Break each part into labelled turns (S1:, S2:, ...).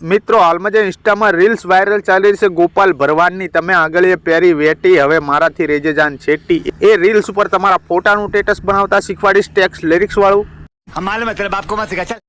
S1: મિત્રો હાલમાં જે ઇન્સ્ટામાં રીલ્સ વાયરલ ચાલી રહી છે ગોપાલ ભરવાડની, તમે આગળ એ પહેરી વેટી હવે મારાથી રેજે જાન છેટી, એ રીલ્સ ઉપર તમારા ફોટાનું સ્ટેટસ બનાવતા શીખવાડીશ ટેક્સ લિરિક્સ વાળું.
S2: માલુમ હે તેરે બાપ કો મત સિખા ચલ.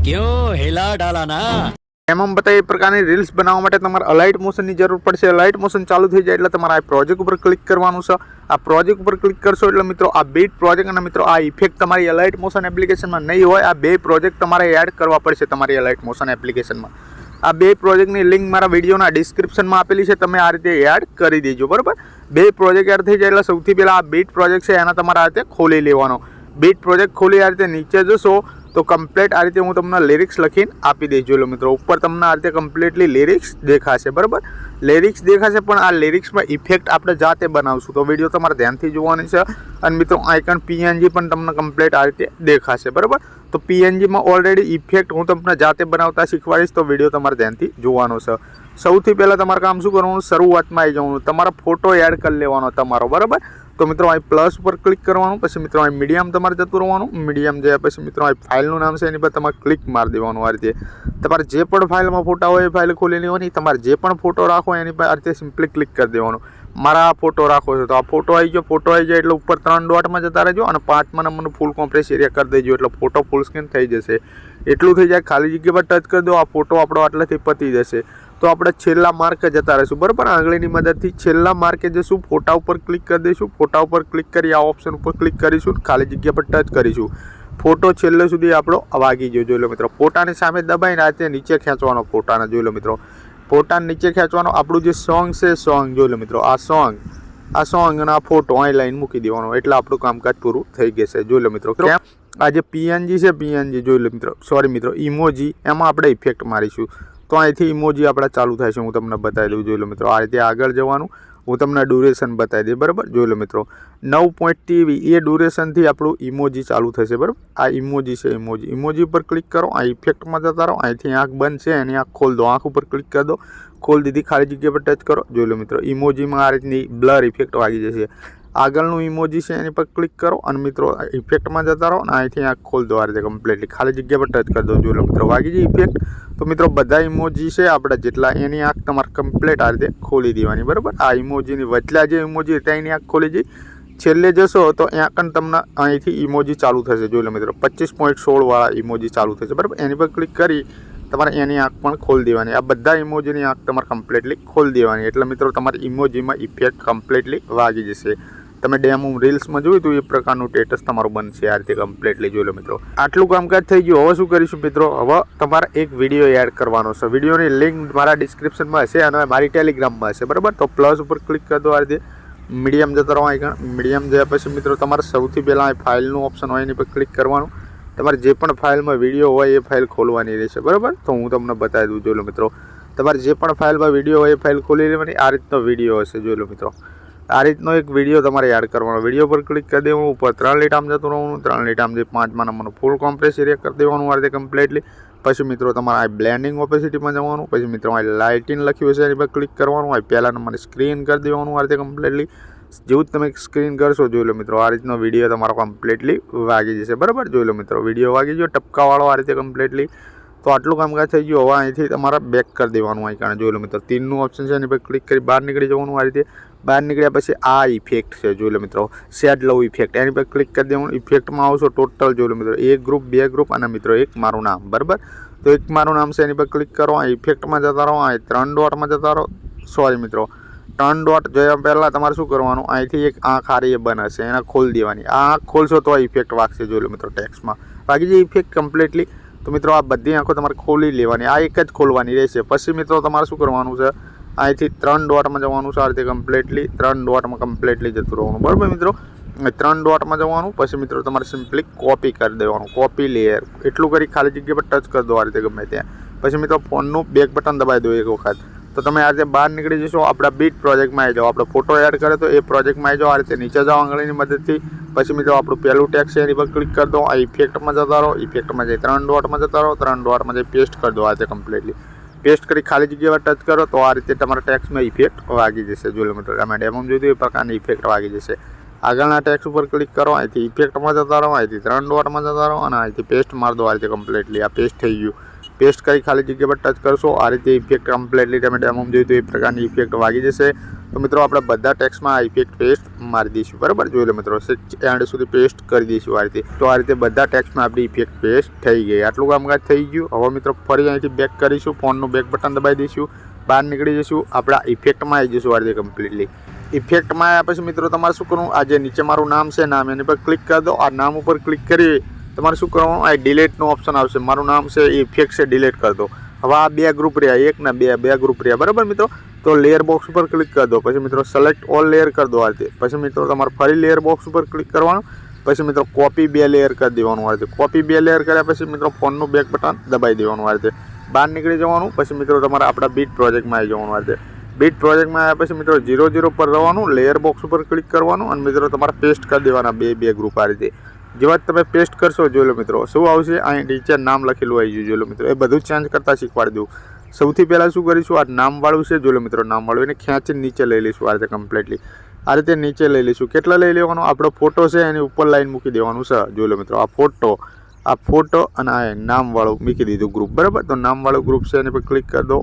S3: क्यों हिला डाला ना.
S1: એમાં બતાવી એ પ્રકારની રીલ્સ બનાવવા માટે તમારે અલાઇટ મોશનની જરૂર પડશે. અલાઇટ મોશન ચાલુ થઈ જાય એટલે તમારે આ પ્રોજેક્ટ ઉપર ક્લિક કરવાનું છે. આ પ્રોજેક્ટ ઉપર ક્લિક કરશો એટલે મિત્રો આ બીટ પ્રોજેક્ટ અને મિત્રો આ ઇફેક્ટ તમારી અલાઇટ મોશન એપ્લિકેશનમાં નહીં હોય. આ બે પ્રોજેક્ટ તમારે એડ કરવા પડશે તમારી અલાઇટ મોશન એપ્લિકેશનમાં. આ બે પ્રોજેક્ટની લિંક મારા વિડીયોના ડિસ્ક્રિપ્શનમાં આપેલી છે, તમે આ રીતે એડ કરી દેજો. બરાબર, બે પ્રોજેક્ટ એડ થઈ જાય એટલે સૌથી પહેલાં આ બીટ પ્રોજેક્ટ છે એના તમારે આ રીતે ખોલી લેવાનો. બીટ પ્રોજેક્ટ ખોલી આ રીતે નીચે જશો તો કમ્પ્લીટ આ રીતે હું તમને લિરિક્સ લખીને આપી દઈશ. જોઈ લો મિત્રો, ઉપર તમને આ રીતે કમ્પ્લીટલી લિરિક્સ દેખાશે. બરાબર, લિરિક્સ દેખાશે પણ આ લિરિક્સમાં ઇફેક્ટ આપણે જાતે બનાવશું, તો વિડીયો તમારે ધ્યાનથી જોવાની છે. અને મિત્રો આઇકન પીએનજી પણ તમને કમ્પ્લીટ આ રીતે દેખાશે. બરાબર, તો પીએનજીમાં ઓલરેડી ઇફેક્ટ હું તમને જાતે બનાવતા શીખવાડીશ, તો વિડીયો તમારે ધ્યાનથી જોવાનો છે. સૌથી પહેલાં તમારે કામ શું કરવાનું, શરૂઆતમાં આવી જવાનું, તમારો ફોટો એડ કરી લેવાનો તમારો. બરાબર, તો મિત્રો અહીં પ્લસ ઉપર ક્લિક કરવાનું, પછી મિત્રો અહીં મીડિયમ તમારે જતું રહેવાનું. મીડિયમ જાય પછી મિત્રો અહીં ફાઇલનું નામ છે એની પર તમારે ક્લિક મારી દેવાનું. આ રીતે તમારે જે પણ ફાઇલમાં ફોટા હોય એ ફાઇલ ખોલી લેવાની. તમારે જે પણ ફોટો રાખો એની પર આ રીતે સિમ્પલી ક્લિક કરી દેવાનું. મારા આ ફોટો રાખો છો તો આ ફોટો આવી ગયો. ફોટો આવી જાય એટલે ઉપર 3 ડોટમાં જતા રહેજો અને 5મા નંબરનું ફૂલ કોમ્પ્રેસ એરિયા કરી દેજો એટલે ફોટો ફૂલ સ્ક્રીન થઈ જશે. એટલું થઈ જાય, ખાલી જગ્યા પર ટચ કરી દો, આ ફોટો આપણો આટલેથી પતી જશે. તો આપણે છેલ્લા માર્કે જતા રહીશું. બરાબર, આંગળીની મદદથી છેલ્લા માર્કે જશું, ફોટા ઉપર ક્લિક કરી દઈશું. ફોટા ઉપર ક્લિક કરી આ ઓપ્શન ઉપર ક્લિક કરીશું, ખાલી જગ્યા પર ટચ કરીશું. ફોટો છેલ્લે સુધી આપણો વાગી ગયો. જોઈ લો મિત્રો, ફોટાની સામે દબાઈને આ રીતે નીચે ખેંચવાનો ફોટાને. જોઈ લો મિત્રો, ફોટાને નીચે ખેંચવાનો. આપણું જે સોંગ છે સોંગ, જોઈ લો મિત્રો, આ સોંગ અને આ ફોટો અહીં લાઈન મૂકી દેવાનો એટલે આપણું કામકાજ પૂરું થઈ જશે. જોઈ લો મિત્રો, આ જે પીએનજી છે પીએનજી, જોઈ લો મિત્રો, સોરી મિત્રો, ઇમોજી, એમાં આપણે ઇફેક્ટ મારીશું. તો અહીંથી ઇમોજી આપણે ચાલુ થાય છે, હું તમને બતાવી દઉં. જોઈ લો મિત્રો, આ રીતે આગળ જવાનું, હું તમને ડ્યુરેશન બતાવી દઉં. બરાબર, જોઈ લો મિત્રો, 9.TV એ ડ્યુરેશનથી આપણું ઇમોજી ચાલુ થશે. બરાબર, આ ઇમોજી છે, ઇમોજી ઉપર ક્લિક કરો, આ ઇફેક્ટમાં જતા રહો. અહીંથી આંખ બંધ છે એની આંખ ખોલ દો, આંખ ઉપર ક્લિક કરી દો, ખોલ દીધી, ખાલી જગ્યા પર ટચ કરો. જોઈ લો મિત્રો, ઇમોજીમાં આ રીતની બ્લર ઇફેક્ટ વાગી જશે. આગળનું ઇમોજી છે એની પર ક્લિક કરો અને મિત્રો ઇફેક્ટમાં જતા રહો અને અહીંથી આંખ ખોલ દો. આ રીતે કમ્પ્લીટલી ખાલી જગ્યા પર ટચ કરી દો. જોઈ લો મિત્રો, વાગી જાય ઇફેક્ટ. તો મિત્રો બધા ઇમોજી છે આપણા જેટલા, એની આંખ તમારે કમ્પ્લીટ આ રીતે ખોલી દેવાની. બરાબર, આ ઇમોજીની વચલા જે ઇમોજી હતા એની આંખ ખોલી જઈ. છેલ્લે જશો તો ત્યાં પણ તમને અહીંથી ઇમોજી ચાલુ થશે. જોઈ લો મિત્રો, 25.16 વાળા ઇમોજી ચાલુ થશે. બરાબર, એની પર ક્લિક કરી તમારે એની આંખ પણ ખોલી દેવાની. આ બધા ઇમોજીની આંખ તમારે કમ્પ્લીટલી ખોલી દેવાની એટલે મિત્રો તમારી ઇમોજીમાં ઇફેક્ટ કમ્પ્લીટલી વાગી જશે. તમે ડેમો રીલ્સમાં જોયું તો એ પ્રકારનું સ્ટેટસ તમારું બનશે આ રીતે કમ્પ્લીટલી. જોઈ લો મિત્રો, આટલું કામકાજ થઈ ગયું. હવે શું કરીશું મિત્રો, હવે તમારે એક વિડીયો એડ કરવાનો છે. વિડીયોની લિંક મારા ડિસ્ક્રિપ્શનમાં હશે અને મારી ટેલિગ્રામમાં હશે. બરાબર, તો પ્લસ ઉપર ક્લિક કરી દો. આ રીતે મીડિયમ જતા રહો. મીડિયમ જયા પછી મિત્રો તમારે સૌથી પહેલાં ફાઇલનું ઓપ્શન હોય એની પર ક્લિક કરવાનું. તમારે જે પણ ફાઇલમાં વિડીયો હોય એ ફાઇલ ખોલવાની રહેશે. બરાબર, તો હું તમને બતાવી દઉં. જોઈ લો મિત્રો, તમારે જે પણ ફાઇલમાં વિડીયો હોય એ ફાઇલ ખોલી લેવાની. આ રીતનો વિડીયો હશે. જોઈ લો મિત્રો, આ રીતનો એક વિડીયો તમારે એડ કરવાનો. વિડીયો પર ક્લિક કરી દેવાનું, ઉપર 3 લીટામ જતું રહેવાનું. 3 લીટામ જે 5મા નંબરનું ફૂલ કોમ્પ્રેસ એરિયા કરી દેવાનું આ રીતે કમ્પ્લીટલી. પછી મિત્રો તમારે આ બ્લેન્ડિંગ ઓપેસિટીમાં જવાનું. પછી મિત્રો આ લાઇટિંગ લખ્યું હશે એની પર ક્લિક કરવાનું. આ પહેલા નંબરની સ્ક્રીન કરી દેવાનું આ રીતે કમ્પ્લીટલી. જેવું જ તમે સ્ક્રીન કરશો, જોઈ લો મિત્રો, આ રીતનો વિડીયો તમારો કમ્પ્લીટલી વાગી જશે. બરાબર, જોઈ લો મિત્રો, વિડીયો વાગી ગયો ટપકાવાળો આ રીતે કમ્પ્લીટલી. તો આટલું કામકાજ થઈ ગયું. હવે અહીંથી તમારે બેક કરી દેવાનું. અહીં કારણ જોઈ લો મિત્રો, 3નું ઓપ્શન છે એની પર ક્લિક કરી બહાર નીકળી જવાનું. આ રીતે બહાર નીકળ્યા પછી આ ઇફેક્ટ છે. જોઈ લો મિત્રો, શેડ લવ ઇફેક્ટ, એની પર ક્લિક કરી દેવાનું. ઇફેક્ટમાં આવશો ટોટલ. જોઈ લો મિત્રો, 1 ગ્રુપ 2 ગ્રુપ અને મિત્રો એક મારું નામ. બરાબર, તો એક મારું નામ છે એની પર ક્લિક કરો. આ ઇફેક્ટમાં જતા રહો, આ 3 ડોટમાં જતા રહો. સોરી મિત્રો, 3 ડોટ જોયા પહેલાં તમારે શું કરવાનું, અહીંથી એક આંખ હારી એ બનશે એને ખોલી દેવાની. આ આંખ ખોલશો તો આ ઇફેક્ટ વાગશે. જોઈ લો મિત્રો, ટેક્સમાં વાગી જાય ઇફેક્ટ કમ્પ્લીટલી. તો મિત્રો આ બધી આંખો તમારે ખોલી લેવાની, આ એક જ ખોલવાની રહેશે. પછી મિત્રો તમારે શું કરવાનું છે, અહીંથી 3 ડોટમાં જવાનું છે આ રીતે કમ્પ્લીટલી. 3 ડોટમાં કમ્પ્લીટલી જતું રહેવાનું. બરાબર મિત્રો, 3 ડોટમાં જવાનું. પછી મિત્રો તમારે સિમ્પલી કોપી કરી દેવાનું. કોપી લેયર એટલું કરી ખાલી જગ્યા પર ટચ કરી દો આ રીતે ગમે ત્યાં. પછી મિત્રો ફોનનું બેક બટન દબાવી દો એક વખત. તો તમે આ રીતે બહાર નીકળી જશો. આપણા બીટ પ્રોજેક્ટમાં આવી જાઓ. આપણે ફોટો એડ કરે તો એ પ્રોજેક્ટમાં આવી જાઓ. આ રીતે નીચે જાઓ આંગળીની મદદથી. પછી મિત્રો આપણું પહેલું ટેક્સ છે એની પર ક્લિક કરી દો. આ ઇફેક્ટમાં જતા રહો. ઇફેક્ટમાં જઈ 3 ડોટમાં જતા રહો. 3 ડોટમાં જઈ પેસ્ટ કરી દો. આ રીતે કમ્પ્લીટલી પેસ્ટ કરી ખાલી જગ્યા પર ટચ કરો તો આ રીતે તમારા ટેક્સમાં ઇફેક્ટ વાગી જશે. જો મિત્રો તમે ડેમો જોયું એ પ્રકારની ઇફેક્ટ વાગી જશે. આગળના ટેક્સ ઉપર ક્લિક કરો. અહીંથી ઇફેક્ટમાં જતા રહો. અહીંથી 3 ડોટમાં જતા રહો અને અહીંથી પેસ્ટ માર દો. આ રીતે કમ્પ્લીટલી આ પેસ્ટ થઈ ગયું. પેસ્ટ કરી ખાલી જગ્યા પર ટચ કરશો આ રીતે ઇફેક્ટ કમ્પ્લીટલી તમે ડેમો જોયું તો એ પ્રકારની ઇફેક્ટ વાગી જશે. તો મિત્રો આપણે બધા ટેક્સમાં આ ઇફેક્ટ પેસ્ટ મારી દઈશું. બરાબર, જોઈ લો મિત્રો એન્ડ સુધી પેસ્ટ કરી દઈશું આ રીતે. તો આ રીતે બધા ટેક્સમાં આપણી ઇફેક્ટ પેસ્ટ થઈ ગઈ. આટલું કામકાજ થઈ ગયું. હવે મિત્રો ફરી અહીંથી બેક કરીશું. ફોનનું બેક બટન દબાવી દઈશું. બહાર નીકળી જઈશું. આપણા ઇફેક્ટમાં આવી જઈશું આ રીતે કમ્પ્લીટલી. ઇફેક્ટમાં આવ્યા પછી મિત્રો તમારે શું કરવું, આ જે નીચે મારું નામ છે નામ એની પર ક્લિક કરી દો. આ નામ ઉપર ક્લિક કરી તમારે શું કરવાનું, આ ડિલીટનું ઓપ્શન આવશે. મારું નામ છે એ ઇફેક્ટ છે, ડિલીટ કરી દો. હવે આ 2 ગ્રુપ રહ્યા, 1 ને 2 2 ગ્રુપ રહ્યા. બરાબર મિત્રો, તો લેયર બોક્સ ઉપર ક્લિક કરી દો. પછી મિત્રો સિલેક્ટ ઓલ લેયર કરી દો આ રીતે. પછી મિત્રો તમારે ફરી લેયર બોક્સ ઉપર ક્લિક કરવાનું. પછી મિત્રો કોપી 2 લેયર કરી દેવાનું આ રીતે. કોપી 2 લેયર કર્યા પછી મિત્રો ફોનનું બેક બટન દબાવી દેવાનું આ રીતે. બહાર નીકળી જવાનું. પછી મિત્રો તમારે આપણા બીટ પ્રોજેક્ટમાં આવી જવાનું આ રીતે. બીટ પ્રોજેક્ટમાં આવ્યા પછી મિત્રો 0 0 પર રહેવાનું. લેયર બોક્સ ઉપર ક્લિક કરવાનું અને મિત્રો તમારે પેસ્ટ કરી દેવાના 2 ગ્રુપ આ રીતે. જેવા તમે પેસ્ટ કરશો જોઈ લો મિત્રો શું આવશે, અહીં નીચે નામ લખેલું આવી ગયું. જોઈ લો મિત્રો એ બધું ચેન્જ કરતા શીખવાડી દઉં. સૌથી પહેલાં શું કરીશું, આ નામવાળું છે જોઈ લો મિત્રો, નામવાળું એને ખેંચીને નીચે લઈ લઈશું આ રીતે કમ્પ્લીટલી. આ રીતે નીચે લઈ લઈશું. કેટલા લઈ લેવાનો, આપણો ફોટો છે એની ઉપર લાઈન મૂકી દેવાનું છે. જોઈ લો મિત્રો આ ફોટો અને આ નામવાળું મૂકી દીધું ગ્રુપ. બરાબર, તો નામવાળું ગ્રુપ છે એની પર ક્લિક કરી દો.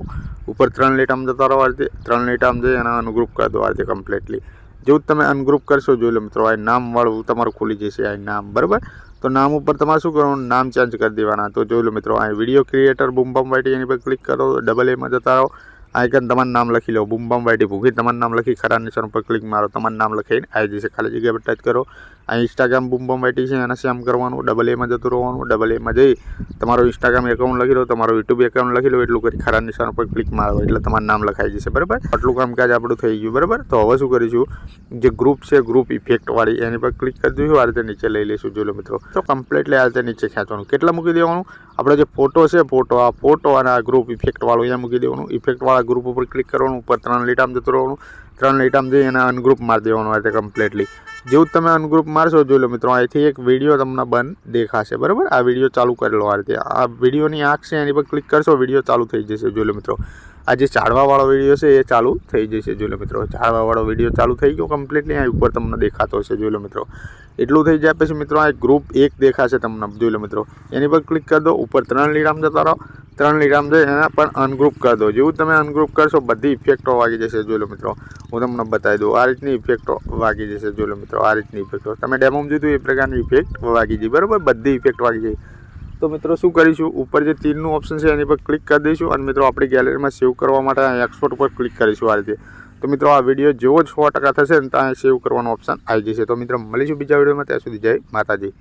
S1: ઉપર 3 લીટામાં જતા રહો આ રીતે. 3 લીટામાં જઈ અને અનગ્રુપ કરી દો આ રીતે કમ્પ્લીટલી. જેવું તમે અનગ્રુપ કરશો જોઈ લો મિત્રો આ નામવાળું તમારું ખુલી જશે. આ નામ બરાબર, તો નામ ઉપર તમારે શું કરવાનું, નામ ચેન્જ કરી દેવાના. તો જોઈ લો મિત્રો આ વિડીયો ક્રિએટર બૂમ બમ વાઈટી એની પર ક્લિક કરો. ડબલ એમાં જતા રહો. આઈકન તમારું નામ લખી લો, બૂમ બમ વાઈટી ભૂખી તમારું નામ લખી ખરા નિશાન ઉપર ક્લિક મારો. તમારું નામ લખીને આવી જશે. ખાલી જગ્યા પર ટચ કરો. આ ઇન્સ્ટાગ્રામ બૂમ બમ વાઈટી છે એને સેમ કરવાનું. ડબલ એમાં જતું રહેવાનું. ડબલ એમાં જઈ તમારું ઇન્સ્ટાગ્રામ એકાઉન્ટ લખી લો, તમારું યુટ્યુબ એકાઉન્ટ લખી લો. એટલું કરી ખરા નિશાન ઉપર ક્લિક મારો એટલે તમારું નામ લખાઈ જશે. બરાબર, આટલું કામકાજ આપણું થઈ ગયું. બરાબર, તો હવે શું કરીશું, જે ગ્રુપ છે ગ્રુપ ઇફેક્ટવાળી એની પર ક્લિક કરી દઈશું. આ રીતે નીચે લઈ લઈશું. જોઈ લો મિત્રો તો કમ્પ્લીટલી આ રીતે નીચે ખેંચવાનું. કેટલા મૂકી દેવાનું, આપણો જે ફોટો છે આ ફોટો અને આ ગ્રુપ ઇફેક્ટવાળું અહીંયા મૂકી દેવાનું. ઇફેક્ટવાળા ગ્રુપ ઉપર ક્લિક કરવાનું. ઉપર 3 લીટામાં જતું રહેવાનું. 3 લીટામાં જઈ અને અનગ્રુપ મારી દેવાનું આ રીતે કમ્પ્લીટલી. જેવું તમે અનગ્રુપ મારશો જોઈ લો મિત્રો અહીંથી એક વિડીયો તમને બંધ દેખાશે. બરાબર, આ વિડીયો ચાલુ કરેલો આ રીતે. આ વિડીયોની આંખ છે એની પર ક્લિક કરશો વિડીયો ચાલુ થઈ જશે. જોઈ લો મિત્રો આ જે ઝાડવાવાળો વિડીયો છે એ ચાલુ થઈ જશે. જોઈ લો મિત્રો ઝાડવાવાળો વિડીયો ચાલુ થઈ ગયો કમ્પ્લીટલી. આ ઉપર તમને દેખાતો હશે. જોઈ લો મિત્રો એટલું થઈ જાય પછી મિત્રો આ ગ્રુપ 1 દેખાશે તમને. જોઈ લો મિત્રો એની પર ક્લિક કરી દો. ઉપર 3 લીટામાં જતા રહો. 3 લીટામાં જઈ એના પણ અનગ્રુપ કરી દો. જેવું તમે અનગ્રુપ કરશો બધી ઇફેક્ટો વાગી જશે. જોઈ લો મિત્રો હું તમને બતાવી દઉં. આ રીતની ઇફેક્ટો વાગી જશે. જોઈ લો મિત્રો આ રીતની ઇફેક્ટો તમે ડેમોમાં જોયું એ પ્રકારની ઇફેક્ટ વાગી જઈ. બરાબર, બધી ઇફેક્ટ વાગી જાય. તો મિત્રો શું કરીશું, ઉપર જે તીરનું ઓપ્શન છે એની પર ક્લિક કરી દઈશું અને મિત્રો આપણી ગેલેરીમાં સેવ કરવા માટે એક્સપોર્ટ ઉપર ક્લિક કરીશું આ રીતે. તો મિત્રો આ વિડીયો જેવો જ 100% થશે ને ત્યાં સેવ કરવાનો ઓપ્શન આવી જશે. તો મિત્રો મળીશું બીજા વિડીયોમાં. ત્યાં સુધી જય માતાજી.